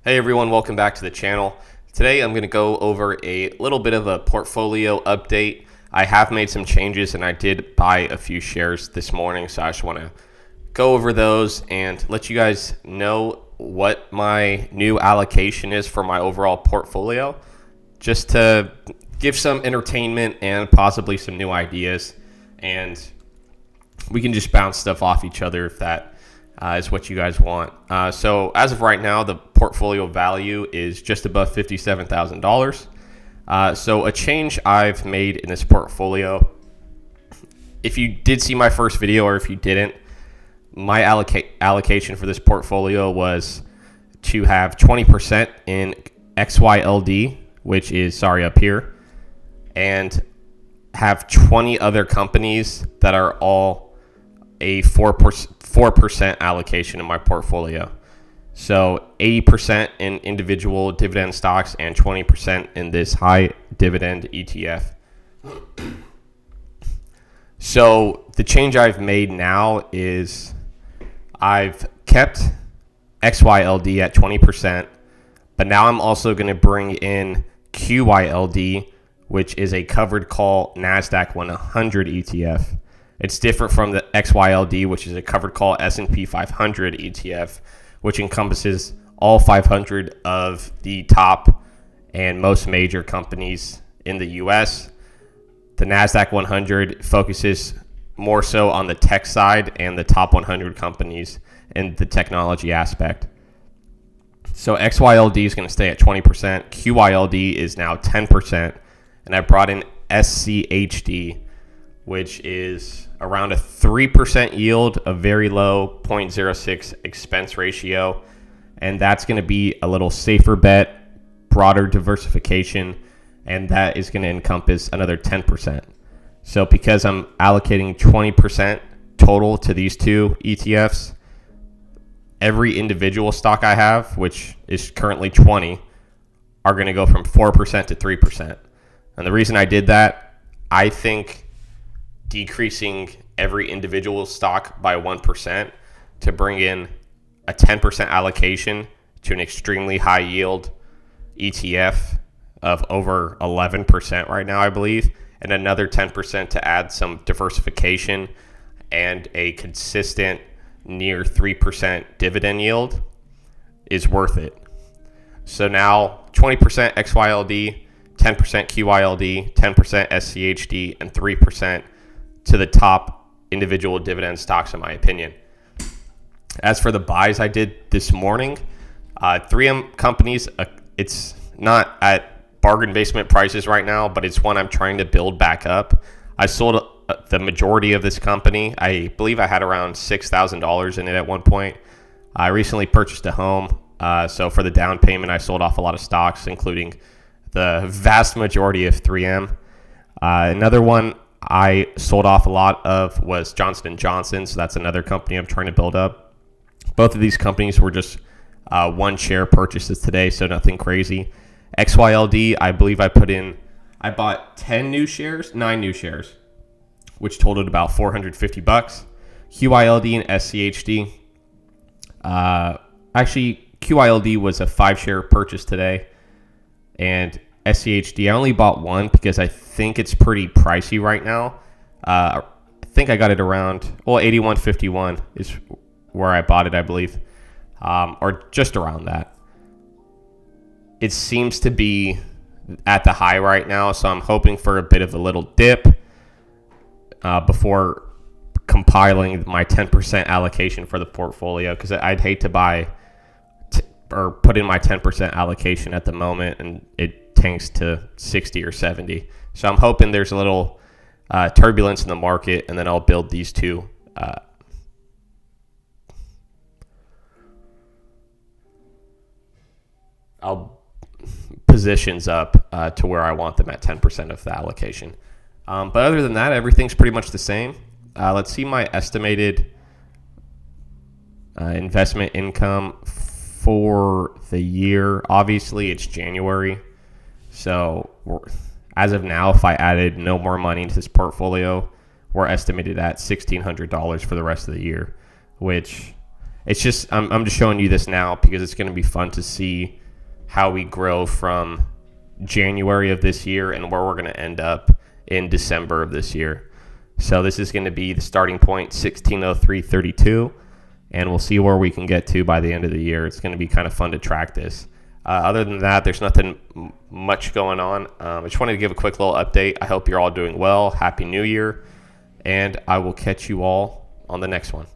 Hey everyone, welcome back to the channel. Today I'm going to go over a little bit of a portfolio update. I have made some changes and I did buy a few shares this morning, so I just want to go over those and let you guys know what my new allocation is for my overall portfolio, just to give some entertainment and possibly some new ideas, and we can just bounce stuff off each other if that is what you guys want. So as of right now, the portfolio value is just above $57,000. So a change I've made in this portfolio, if you did see my first video or if you didn't, my allocation for this portfolio was to have 20% in XYLD, which is, up here, and have 20 other companies that are all a 4% allocation in my portfolio. So 80% in individual dividend stocks and 20% in this high dividend ETF. So the change I've made now is I've kept XYLD at 20%, but now I'm also going to bring in QYLD, which is a covered call NASDAQ 100 ETF. It's different from the XYLD, which is a covered call S&P 500 ETF, which encompasses all 500 of the top and most major companies in the U.S. The NASDAQ 100 focuses more so on the tech side and the top 100 companies in the technology aspect. So XYLD is going to stay at 20%. QYLD is now 10%. And I brought in SCHD, which is around a 3% yield, a very low 0.06 expense ratio. And that's going to be a little safer bet, broader diversification, and that is going to encompass another 10%. So because I'm allocating 20% total to these two ETFs, every individual stock I have, which is currently 20, are going to go from 4% to 3%. And the reason I did that, I think decreasing every individual stock by 1% to bring in a 10% allocation to an extremely high yield ETF of over 11% right now, I believe, and another 10% to add some diversification and a consistent near 3% dividend yield is worth it. So now 20% XYLD, 10% QYLD, 10% SCHD, and 3% to the top individual dividend stocks, in my opinion. As for the buys I did this morning, 3M companies, it's not at bargain basement prices right now, but it's one I'm trying to build back up. I sold the majority of this company. I believe I had around $6,000 in it at one point. I recently purchased a home, so for the down payment, I sold off a lot of stocks, including the vast majority of 3M. Another one I sold off a lot of was Johnson & Johnson, so that's another company I'm trying to build up. Both of these companies were just one share purchases today, so nothing crazy. XYLD, I believe I bought 9 new shares, which totaled about $450. QYLD and SCHD, actually QYLD was a 5-share purchase today, and SCHD, I only bought one because I think it's pretty pricey right now. I think I got it around, $81.51 is where I bought it, I believe, or just around that. It seems to be at the high right now, so I'm hoping for a bit of a little dip before compiling my 10% allocation for the portfolio, because I'd hate to buy or put in my 10% allocation at the moment and it tanks to 60 or 70. So I'm hoping there's a little turbulence in the market, and then I'll build these two positions up to where I want them at 10% of the allocation. But other than that, everything's pretty much the same. Let's see my estimated investment income for the year. Obviously, it's January. So as of now, if I added no more money into this portfolio, we're estimated at $1,600 for the rest of the year, which it's just I'm just showing you this now because it's going to be fun to see how we grow from January of this year and where we're going to end up in December of this year. So this is going to be the starting point, 1603.32, and we'll see where we can get to by the end of the year. It's going to be kind of fun to track this. Other than that, there's nothing much going on. I just wanted to give a quick little update. I hope you're all doing well. Happy New Year, and I will catch you all on the next one.